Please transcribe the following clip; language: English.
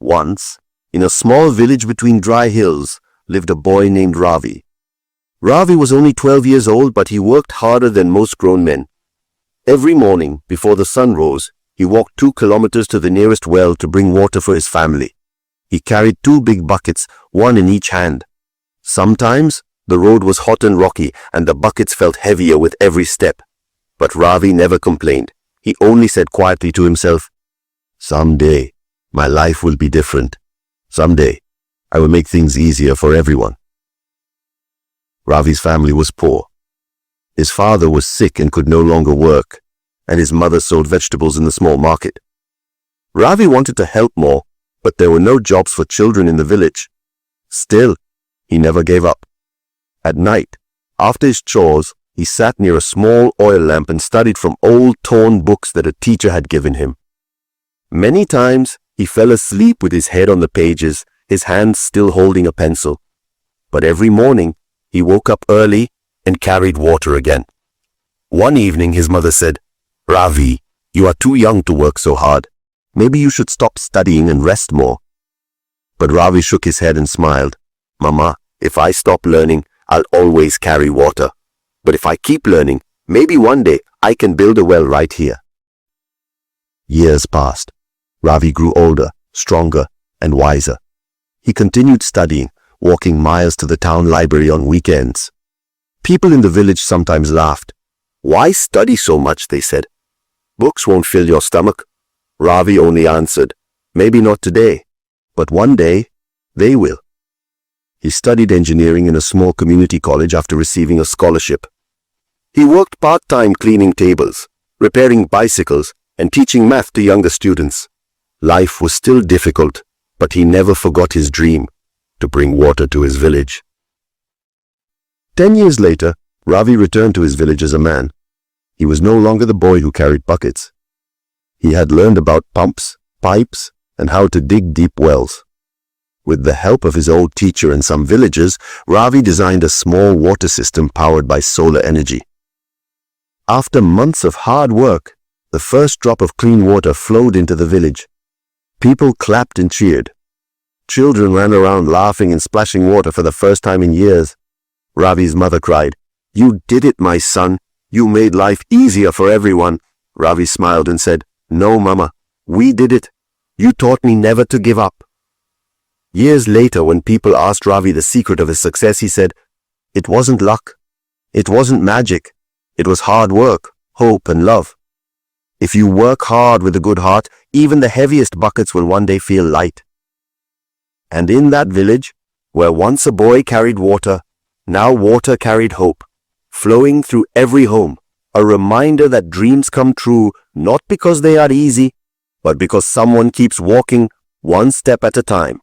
Once, in a small village between dry hills, lived a boy named Ravi. Ravi was only 12 years old, but he worked harder than most grown men. Every morning, before the sun rose, he walked 2 kilometers to the nearest well to bring water for his family. He carried 2 big buckets, one in each hand. Sometimes, the road was hot and rocky, and the buckets felt heavier with every step. But Ravi never complained. He only said quietly to himself, "Someday, my life will be different. Someday, I will make things easier for everyone." Ravi's family was poor. His father was sick and could no longer work, and his mother sold vegetables in the small market. Ravi wanted to help more, but there were no jobs for children in the village. Still, he never gave up. At night, after his chores, he sat near a small oil lamp and studied from old torn books that a teacher had given him. Many times, he fell asleep with his head on the pages, his hands still holding a pencil. But every morning, he woke up early and carried water again. One evening, his mother said, "Ravi, you are too young to work so hard. Maybe you should stop studying and rest more." But Ravi shook his head and smiled. "Mama, if I stop learning, I'll always carry water. But if I keep learning, maybe one day I can build a well right here." Years passed. Ravi grew older, stronger, and wiser. He continued studying, walking miles to the town library on weekends. People in the village sometimes laughed. "Why study so much?" they said. "Books won't fill your stomach." Ravi only answered, "Maybe not today, but one day they will." He studied engineering in a small community college after receiving a scholarship. He worked part-time cleaning tables, repairing bicycles, and teaching math to younger students. Life was still difficult, but he never forgot his dream to bring water to his village. 10 years later, Ravi returned to his village as a man. He was no longer the boy who carried buckets. He had learned about pumps, pipes, and how to dig deep wells. With the help of his old teacher and some villagers, Ravi designed a small water system powered by solar energy. After months of hard work, the first drop of clean water flowed into the village. People clapped and cheered. Children ran around laughing and splashing water for the first time in years. Ravi's mother cried, "You did it, my son. You made life easier for everyone." Ravi smiled and said, "No, Mama, we did it. You taught me never to give up." Years later, when people asked Ravi the secret of his success, he said, "It wasn't luck. It wasn't magic. It was hard work, hope, and love. If you work hard with a good heart, even the heaviest buckets will one day feel light." And in that village, where once a boy carried water, now water carried hope, flowing through every home, a reminder that dreams come true not because they are easy, but because someone keeps walking one step at a time.